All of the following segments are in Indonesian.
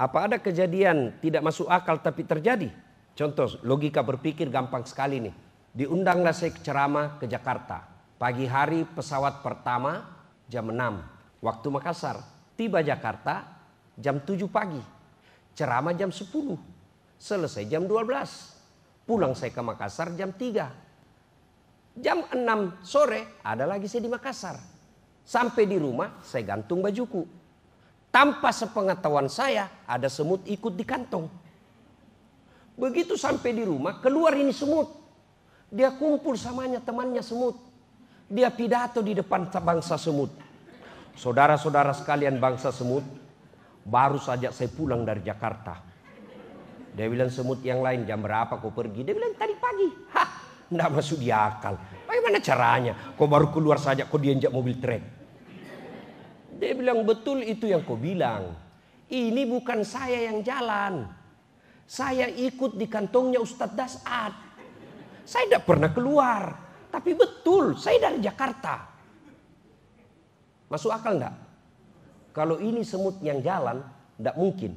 Apa ada kejadian tidak masuk akal tapi terjadi? Contoh, logika berpikir gampang sekali nih. Diundanglah saya ceramah ke Jakarta. Pagi hari pesawat pertama jam 6 waktu Makassar. Tiba Jakarta jam 7 pagi. Ceramah jam 10. Selesai jam 12. Pulang saya ke Makassar jam 3. Jam 6 sore ada lagi saya di Makassar. Sampai di rumah saya gantung bajuku. Tanpa sepengetahuan saya ada semut ikut di kantong. Begitu sampai di rumah keluar ini semut. Dia kumpul samanya temannya semut. Dia pidato di depan bangsa semut. Saudara-saudara sekalian bangsa semut, baru saja saya pulang dari Jakarta. Dia bilang semut yang lain, jam berapa kau pergi? Dia bilang tadi pagi. Hah, enggak masuk di akal. Bagaimana caranya? Kau baru keluar saja kau diinjak mobil trek. Dia bilang betul itu yang kau bilang. Ini bukan saya yang jalan. Saya ikut di kantongnya Ustadz Das'ad. Saya tidak pernah keluar. Tapi betul saya dari Jakarta. Masuk akal enggak? Kalau ini semut yang jalan, tidak mungkin.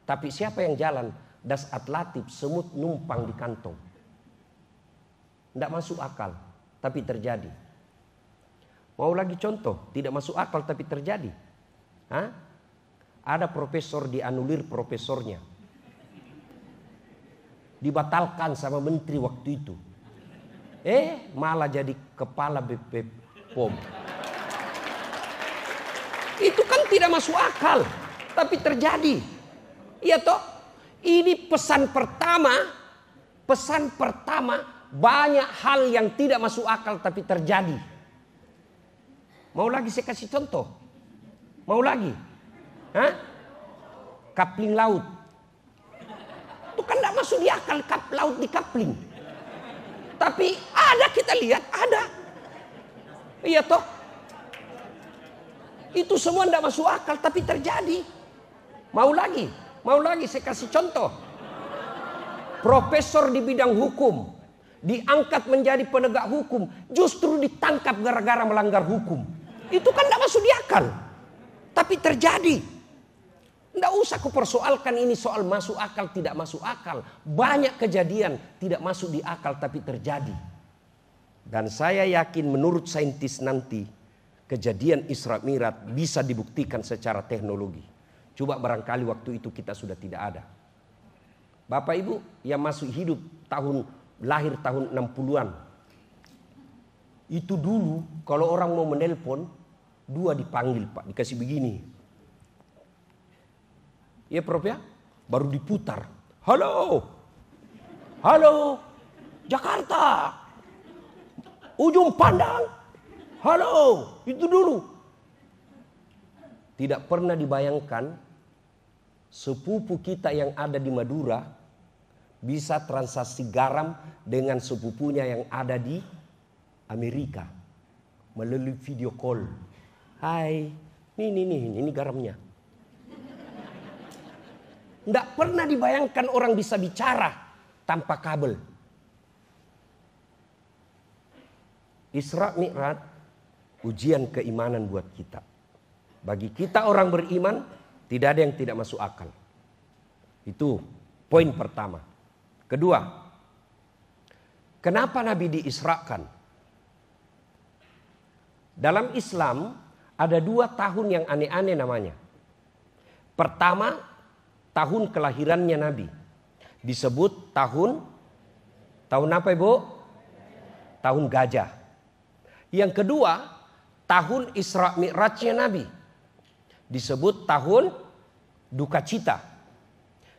Tapi siapa yang jalan? Das'ad Latif, semut numpang di kantong. Tidak masuk akal, tapi terjadi. Mau lagi contoh, tidak masuk akal tapi terjadi. Hah? Ada profesor dianulir profesornya. Dibatalkan sama menteri waktu itu. Malah jadi kepala BPOM. Itu kan tidak masuk akal, tapi terjadi. Iya toh? Ini pesan pertama banyak hal yang tidak masuk akal tapi terjadi. Mau lagi saya kasih contoh? Mau lagi? Hah? Kapling laut. Itu kan tidak masuk di akal laut di kapling. Tapi ada, kita lihat ada. Iya toh? Itu semua tidak masuk akal tapi terjadi. Mau lagi? Mau lagi saya kasih contoh. Profesor di bidang hukum diangkat menjadi penegak hukum, justru ditangkap gara-gara melanggar hukum. Itu kan tidak masuk di akal, tapi terjadi. Tidak usah kupersoalkan ini soal masuk akal tidak masuk akal. Banyak kejadian tidak masuk di akal tapi terjadi. Dan saya yakin menurut saintis nanti kejadian Isra Mi'raj bisa dibuktikan secara teknologi. Coba barangkali waktu itu kita sudah tidak ada. Bapak Ibu yang masuk hidup lahir tahun 60-an. Itu dulu kalau orang mau menelpon, 2 dipanggil Pak, dikasih begini. Ya Prof ya, baru diputar. Halo, halo, Jakarta, ujung pandang. Halo, itu dulu. Tidak pernah dibayangkan sepupu kita yang ada di Madura bisa transaksi garam dengan sepupunya yang ada di Amerika melalui video call. Hai, ini garamnya. Tidak pernah dibayangkan orang bisa bicara tanpa kabel. Isra Mi'raj ujian keimanan buat kita. Bagi kita orang beriman, tidak ada yang tidak masuk akal. Itu poin pertama. Kedua, kenapa Nabi diisrakan? Dalam Islam ada 2 tahun yang aneh-aneh namanya. Pertama, tahun kelahirannya Nabi. Disebut tahun apa Ibu? Tahun gajah. Yang kedua, tahun Isra Mi'rajnya Nabi. Disebut tahun duka cita.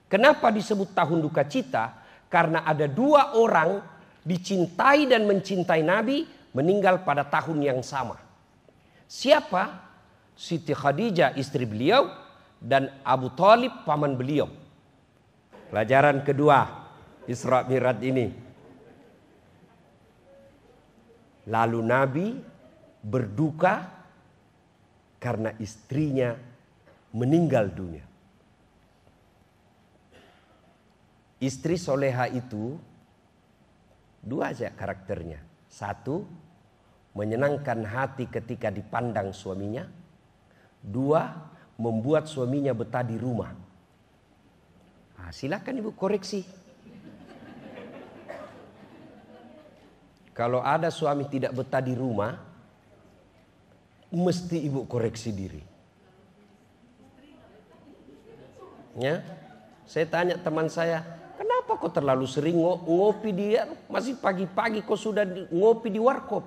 Kenapa disebut tahun duka cita? Karena ada 2 orang dicintai dan mencintai Nabi meninggal pada tahun yang sama. Siapa? Siti Khadijah istri beliau dan Abu Thalib paman beliau. Pelajaran kedua Isra Mi'raj ini. Lalu Nabi berduka karena istrinya meninggal dunia. Istri soleha itu 2 aja karakternya. 1, menyenangkan hati ketika dipandang suaminya. 2, membuat suaminya betah di rumah. Silakan Ibu koreksi. Kalau ada suami tidak betah di rumah, mesti Ibu koreksi diri. Ya, saya tanya teman saya, kenapa kok terlalu sering ngopi dia? Masih pagi-pagi kok sudah ngopi di warkop.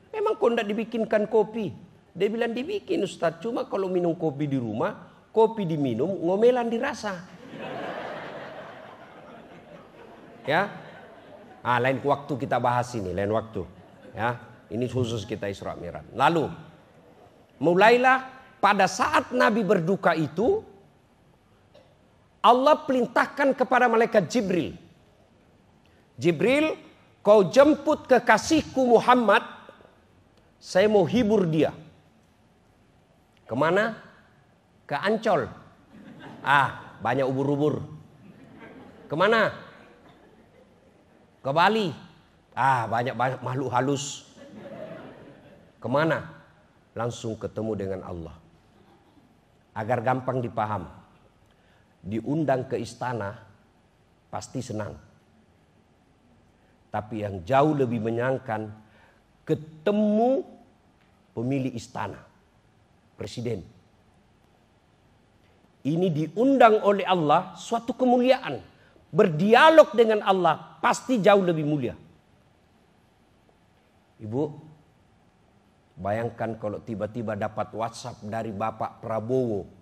Memang kok tidak dibikinkan kopi? Dia bilang dibikin Ustaz, cuma kalau minum kopi di rumah, kopi diminum, ngomelan dirasa. Ya, lain waktu kita bahas ini, lain waktu. Ya, ini khusus kita Isra Mi'raj. Lalu, mulailah pada saat Nabi berduka itu, Allah perintahkan kepada malaikat Jibril. Jibril, kau jemput kekasihku Muhammad, saya mau hibur dia. Kemana? Ke Ancol. Banyak ubur-ubur. Kemana? Ke Bali. Banyak makhluk halus. Kemana? Langsung ketemu dengan Allah. Agar gampang dipaham. Diundang ke istana, pasti senang. Tapi yang jauh lebih menyenangkan, ketemu pemilik istana, presiden. Ini diundang oleh Allah, suatu kemuliaan. Berdialog dengan Allah pasti jauh lebih mulia. Ibu, bayangkan kalau tiba-tiba dapat WhatsApp dari Bapak Prabowo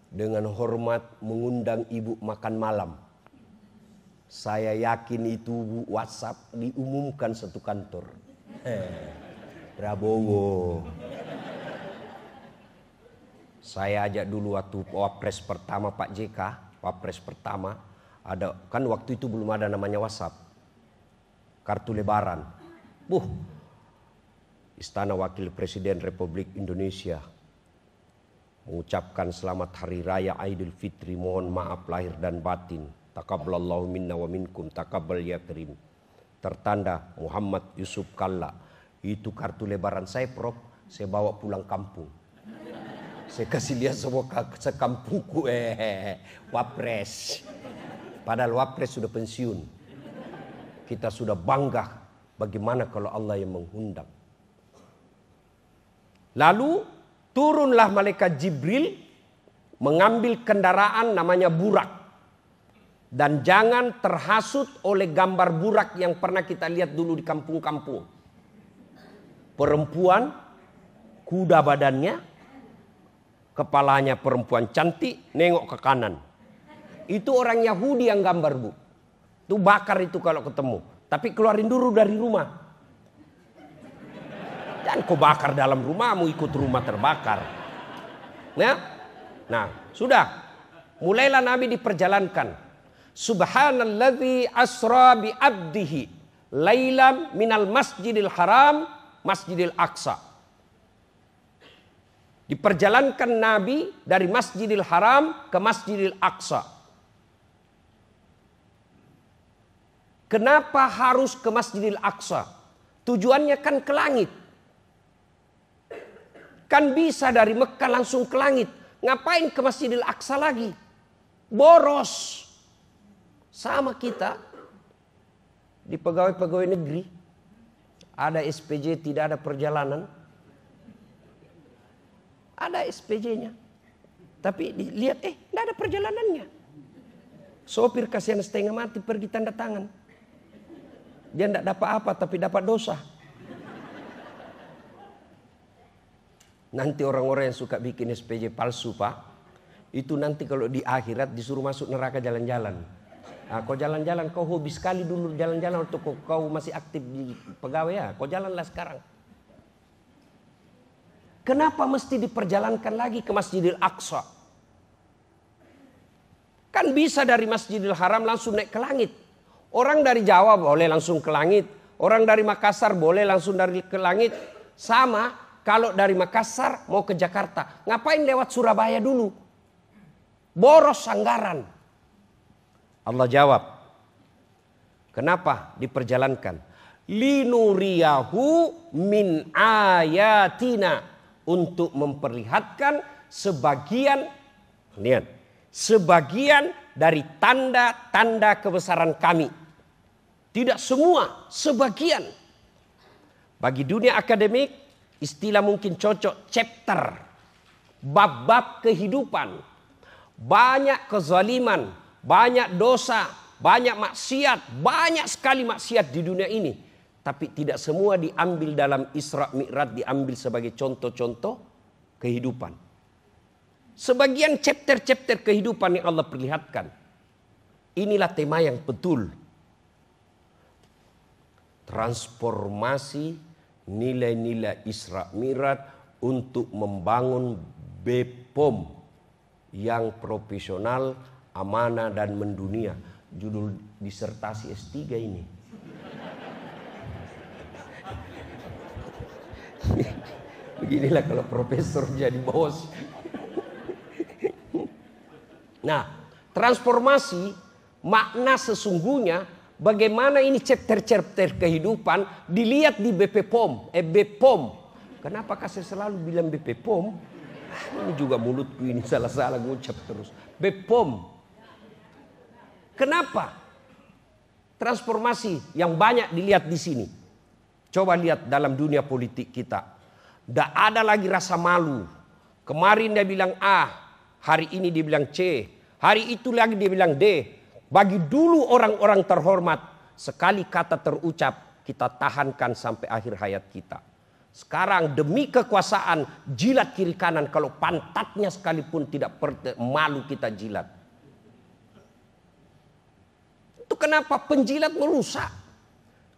dengan hormat mengundang ibu makan malam. Saya yakin itu WhatsApp diumumkan satu kantor. Prabowo. Saya ajak dulu waktu Wapres pertama Pak JK, Wapres pertama. Ada kan waktu itu belum ada namanya WhatsApp, kartu lebaran. Istana Wakil Presiden Republik Indonesia mengucapkan selamat Hari Raya Idul Fitri, mohon maaf lahir dan batin. Taqabbalallahu minna wa minkum taqabbal ya karim. Tertanda Muhammad Yusuf Kalla. Itu kartu lebaran saya, Prof. Saya bawa pulang kampung. Saya kasih lihat semua sekampungku, Wapres. Padahal Wapres sudah pensiun. Kita sudah bangga bagaimana kalau Allah yang mengundang. Lalu turunlah malaikat Jibril mengambil kendaraan namanya burak. Dan jangan terhasut oleh gambar burak yang pernah kita lihat dulu di kampung-kampung. Perempuan, kuda badannya, kepalanya perempuan cantik, nengok ke kanan. Itu orang Yahudi yang gambar, Bu. Itu bakar itu kalau ketemu. Tapi keluarin dulu dari rumah. Jangan kau bakar dalam rumahmu, ikut rumah terbakar. Nah, sudah. Mulailah Nabi diperjalankan. Subhanalladzi asra bi abdihi lailam minal masjidil haram masjidil aqsa. Diperjalankan Nabi dari Masjidil Haram ke Masjidil Aqsa. Kenapa harus ke Masjidil Aqsa? Tujuannya kan ke langit. Kan bisa dari Mekah langsung ke langit. Ngapain ke Masjidil Aqsa lagi? Boros. Sama kita di pegawai-pegawai negeri. Ada SPJ, tidak ada perjalanan. Ada SPJ-nya. Tapi dilihat, tidak ada perjalanannya. Sopir kasihan setengah mati pergi tanda tangan. Dia tidak dapat apa tapi dapat dosa. Nanti orang-orang yang suka bikin SPJ palsu, Pak, itu nanti kalau di akhirat disuruh masuk neraka jalan-jalan. Kau jalan-jalan, kau hobi sekali dulu jalan-jalan untuk kau masih aktif di pegawai ya. Kau jalanlah sekarang. Kenapa mesti diperjalankan lagi ke Masjidil Aqsa? Kan bisa dari Masjidil Haram langsung naik ke langit. Orang dari Jawa boleh langsung ke langit. Orang dari Makassar boleh langsung ke langit. Sama kalau dari Makassar mau ke Jakarta. Ngapain lewat Surabaya dulu? Boros anggaran. Allah jawab. Kenapa diperjalankan? Linuriyahu min ayatina. Untuk memperlihatkan sebagian dari tanda-tanda kebesaran kami. Tidak semua, sebagian. Bagi dunia akademik, istilah mungkin cocok chapter, bab-bab kehidupan. Banyak kezaliman, banyak dosa, banyak maksiat, banyak sekali maksiat di dunia ini. Tapi tidak semua diambil dalam Isra Mi'raj, diambil sebagai contoh-contoh kehidupan. Sebagian chapter-chapter kehidupan yang Allah perlihatkan. Inilah tema yang betul. Transformasi nilai-nilai Isra Mi'raj untuk membangun BPOM yang profesional, amanah dan mendunia. Judul disertasi S3 ini. Beginilah kalau profesor jadi bos. Nah, transformasi makna sesungguhnya bagaimana ini chapter-chapter kehidupan dilihat di BPOM. BPOM. Kenapa saya selalu bilang BPOM? Ini juga mulutku ini salah-salah ngucap terus. BPOM. Kenapa? Transformasi yang banyak dilihat di sini. Coba lihat dalam dunia politik kita. Tidak ada lagi rasa malu. Kemarin dia bilang A, hari ini dia bilang C, hari itu lagi dia bilang D. Bagi dulu orang-orang terhormat, sekali kata terucap kita tahankan sampai akhir hayat kita. Sekarang demi kekuasaan jilat kiri kanan, kalau pantatnya sekalipun tidak malu kita jilat. Itu kenapa penjilat merusak.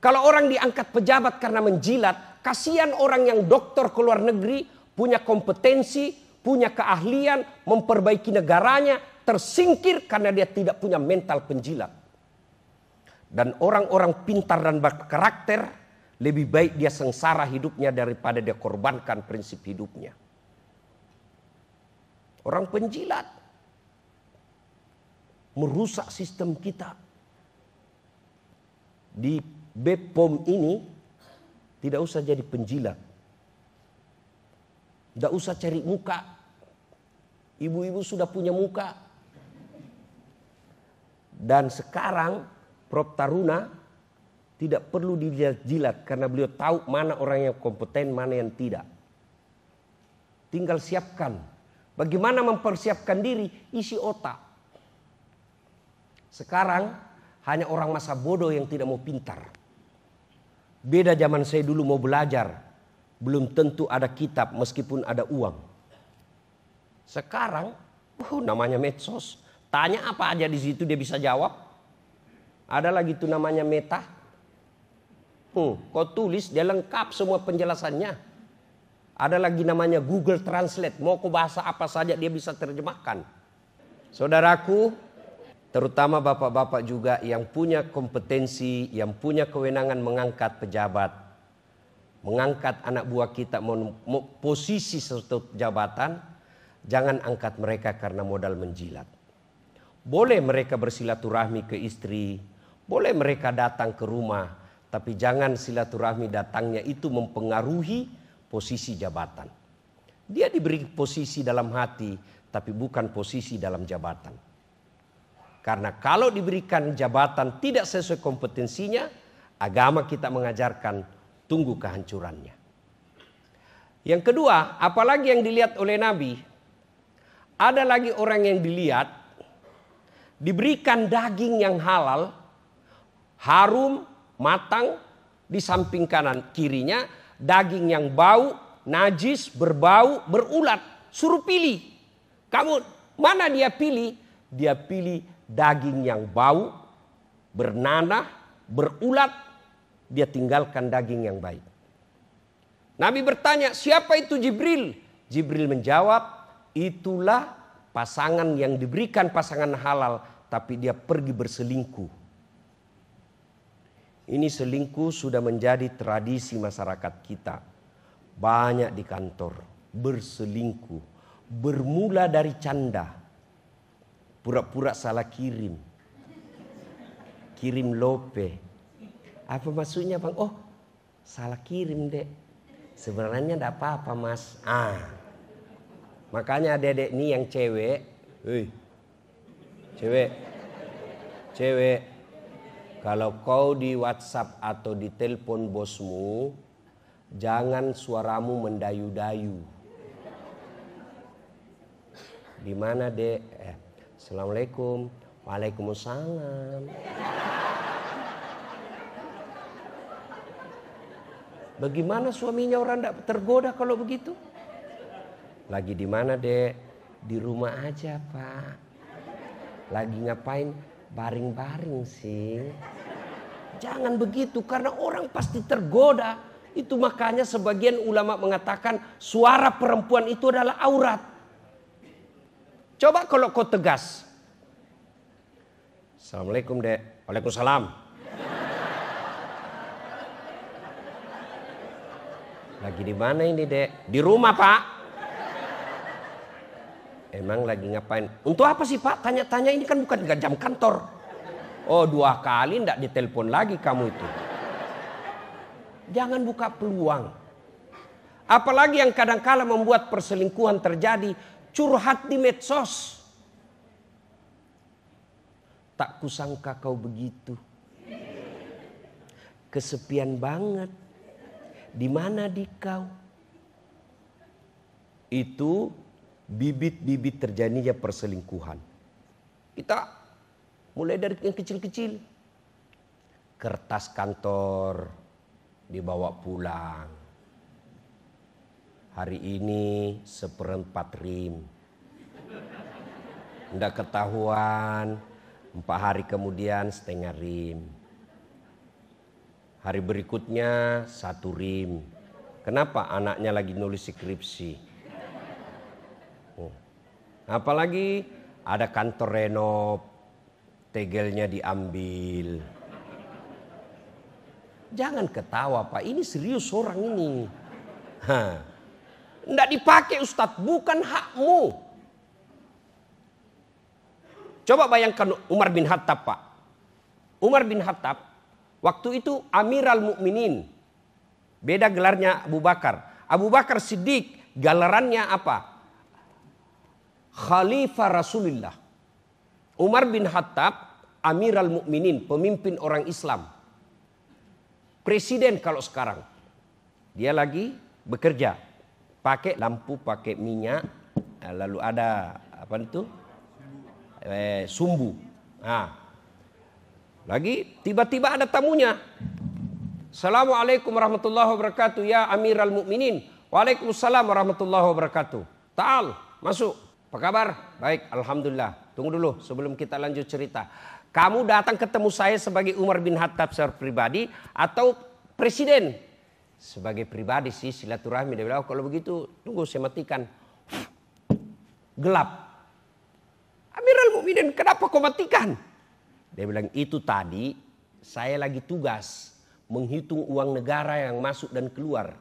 Kalau orang diangkat pejabat karena menjilat, kasihan orang yang doktor ke luar negeri, punya kompetensi, punya keahlian, memperbaiki negaranya, tersingkir karena dia tidak punya mental penjilat. Dan orang-orang pintar dan berkarakter, lebih baik dia sengsara hidupnya daripada dia korbankan prinsip hidupnya. Orang penjilat merusak sistem kita. Di BPOM ini tidak usah jadi penjilat. Tidak usah cari muka. Ibu-ibu sudah punya muka. Dan sekarang Prof. Taruna tidak perlu dijilat karena beliau tahu mana orang yang kompeten, mana yang tidak. Tinggal siapkan. Bagaimana mempersiapkan diri? Isi otak. Sekarang hanya orang masa bodoh yang tidak mau pintar. Beda zaman saya dulu mau belajar. Belum tentu ada kitab meskipun ada uang. Sekarang namanya medsos. Tanya apa aja di situ dia bisa jawab. Ada lagi tuh namanya Meta. Kau tulis dia lengkap semua penjelasannya. Ada lagi namanya Google Translate. Mau kau bahasa apa saja dia bisa terjemahkan. Saudaraku, terutama bapak-bapak juga yang punya kompetensi, yang punya kewenangan mengangkat pejabat, mengangkat anak buah kita posisi suatu jabatan, jangan angkat mereka karena modal menjilat. Boleh mereka bersilaturahmi ke istri, boleh mereka datang ke rumah, tapi jangan silaturahmi datangnya itu mempengaruhi posisi jabatan. Dia diberi posisi dalam hati, tapi bukan posisi dalam jabatan. Karena kalau diberikan jabatan tidak sesuai kompetensinya, agama kita mengajarkan tunggu kehancurannya. Yang kedua, apalagi yang dilihat oleh Nabi, ada lagi orang yang dilihat diberikan daging yang halal, harum, matang, di samping kanan kirinya daging yang bau, najis, berbau, berulat. Suruh pilih. Kamu mana dia pilih? Dia pilih daging yang bau, bernanah, berulat. Dia tinggalkan daging yang baik. Nabi bertanya, siapa itu Jibril? Jibril menjawab, itulah pasangan yang diberikan pasangan halal, tapi dia pergi berselingkuh. Ini selingkuh sudah menjadi tradisi masyarakat kita. Banyak di kantor berselingkuh. Bermula dari canda. Pura-pura salah kirim. Kirim lope. Apa maksudnya bang? Oh salah kirim dek. Sebenarnya tidak apa-apa mas. Makanya dedek ini yang cewek. Cewek. Cewek, kalau kau di WhatsApp atau di telepon bosmu, jangan suaramu mendayu-dayu. Di mana, Dek? Assalamualaikum. Waalaikumsalam. Bagaimana suaminya orang tidak tergoda kalau begitu? Lagi di mana, Dek? Di rumah aja, Pak. Lagi ngapain? Baring-baring sih. Jangan begitu karena orang pasti tergoda. Itu makanya sebagian ulama mengatakan suara perempuan itu adalah aurat. Coba kalau kau tegas. Assalamualaikum, Dek. Waalaikumsalam. Lagi di mana ini, Dek? Di rumah, Pak. Emang lagi ngapain? Untuk apa sih, Pak? Tanya-tanya, ini kan bukan jam kantor. Oh, 2 kali ndak ditelepon lagi kamu itu. Jangan buka peluang. Apalagi yang kadang-kala membuat perselingkuhan terjadi, curhat di medsos. Tak kusangka kau begitu. Kesepian banget. Di mana di kau? Itu bibit-bibit terjadinya perselingkuhan. Kita mulai dari yang kecil-kecil. Kertas kantor dibawa pulang. Hari ini 1/4 rim. Nggak ketahuan, 4 hari kemudian 1/2 rim. Hari berikutnya 1 rim. Kenapa? Anaknya lagi nulis skripsi. Apalagi ada kantor renov, tegelnya diambil. Jangan ketawa, Pak. Ini serius orang ini. Nggak dipakai, Ustadz. Bukan hakmu. Coba bayangkan Umar bin Khattab, Pak. Umar bin Khattab waktu itu Amiral Mukminin. Beda gelarnya Abu Bakar. Abu Bakar Siddiq gelarannya apa? Khalifah Rasulullah. Umar bin Khattab Amiral Mukminin, pemimpin orang Islam. Presiden kalau sekarang. Dia lagi bekerja. Pakai lampu, pakai minyak. Lalu ada apa itu? Sumbu. Nah. Lagi tiba-tiba ada tamunya. Assalamualaikum warahmatullahi wabarakatuh. Ya Amiral Mukminin. Waalaikumsalam warahmatullahi wabarakatuh. Ta'al, masuk. Apa kabar? Baik, alhamdulillah. Tunggu dulu sebelum kita lanjut cerita. Kamu datang ketemu saya sebagai Umar bin Khattab secara pribadi atau presiden? Sebagai pribadi sih, silaturahmi. Dia bilang, oh, kalau begitu tunggu saya matikan. Gelap. Amiral Mukminin, kenapa kau matikan? Dia bilang, itu tadi saya lagi tugas menghitung uang negara yang masuk dan keluar.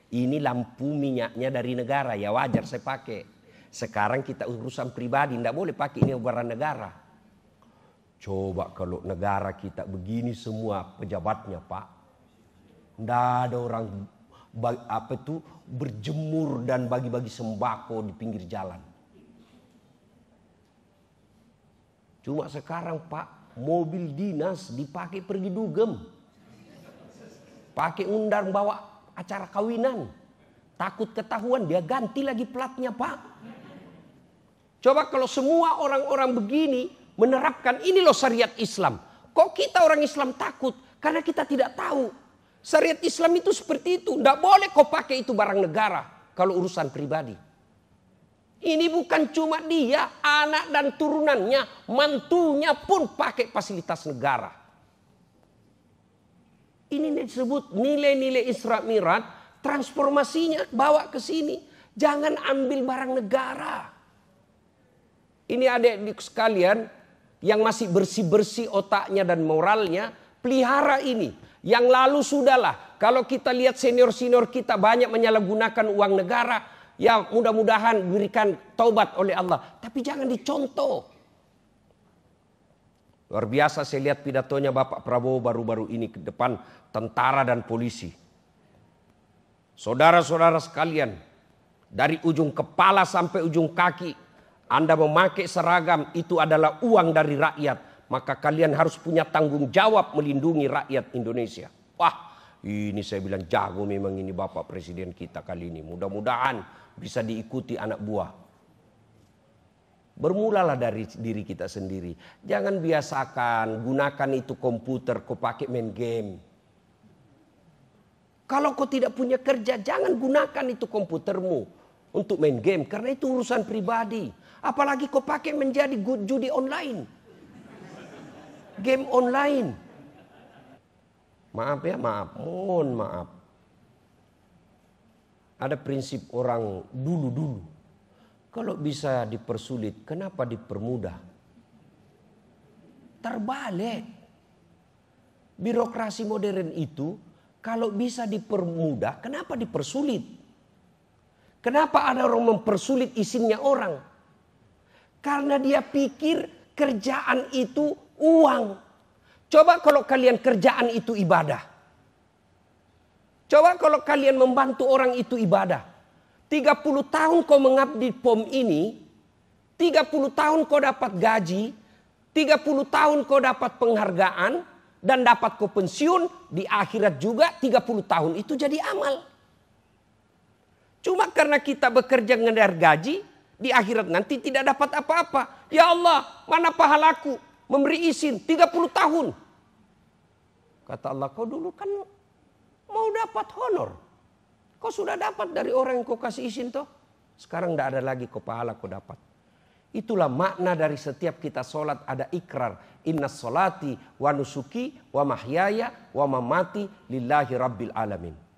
Ini lampu minyaknya dari negara, ya wajar saya pakai. Sekarang kita urusan pribadi, tidak boleh pakai ini barang negara. Coba kalau negara kita begini semua pejabatnya, Pak. Tidak ada orang berjemur dan bagi-bagi sembako di pinggir jalan. Cuma sekarang, Pak, mobil dinas dipakai pergi dugem. Pakai undang bawa acara kawinan. Takut ketahuan, dia ganti lagi platnya, Pak. Coba kalau semua orang-orang begini menerapkan ini loh syariat Islam. Kok kita orang Islam takut? Karena kita tidak tahu. Syariat Islam itu seperti itu. Tidak boleh kau pakai itu barang negara kalau urusan pribadi. Ini bukan cuma dia, anak dan turunannya, mantunya pun pakai fasilitas negara. Ini disebut nilai-nilai Isra Mi'raj, transformasinya bawa ke sini. Jangan ambil barang negara. Ini adik-adik sekalian yang masih bersih-bersih otaknya dan moralnya, pelihara ini. Yang lalu sudahlah, kalau kita lihat senior-senior kita banyak menyalahgunakan uang negara, ya mudah-mudahan berikan taubat oleh Allah. Tapi jangan dicontoh. Luar biasa saya lihat pidatonya Bapak Prabowo baru-baru ini ke depan tentara dan polisi. Saudara-saudara sekalian, dari ujung kepala sampai ujung kaki, Anda memakai seragam itu adalah uang dari rakyat. maka kalian harus punya tanggung jawab melindungi rakyat Indonesia. Wah, ini saya bilang jago memang ini Bapak Presiden kita kali ini. Mudah-mudahan bisa diikuti anak buah. Bermulalah dari diri kita sendiri. Jangan biasakan gunakan itu komputer kau pakai main game. Kalau kau tidak punya kerja, jangan gunakan itu komputermu untuk main game. Karena itu urusan pribadi. Apalagi kau pakai menjadi judi online. Game online. Maaf ya, maaf. Mohon maaf. Ada prinsip orang dulu-dulu. Kalau bisa dipersulit, kenapa dipermudah? Terbalik. Birokrasi modern itu, kalau bisa dipermudah, kenapa dipersulit? Kenapa ada orang mempersulit izinnya orang? Karena dia pikir kerjaan itu uang. Coba kalau kalian kerjaan itu ibadah. Coba kalau kalian membantu orang itu ibadah. 30 tahun kau mengabdi POM ini, 30 tahun kau dapat gaji, 30 tahun kau dapat penghargaan, dan dapat kau pensiun, di akhirat juga 30 tahun itu jadi amal. Cuma karena kita bekerja ngejar gaji, di akhirat nanti tidak dapat apa-apa. Ya Allah, mana pahalaku memberi izin 30 tahun. Kata Allah, kau dulu kan mau dapat honor. Kau sudah dapat dari orang yang kau kasih izin toh. Sekarang tidak ada lagi kau pahala kau dapat. Itulah makna dari setiap kita sholat ada ikrar. Inna sholati wa nusuki wa mahyaya wa mamati lillahi rabbil alamin.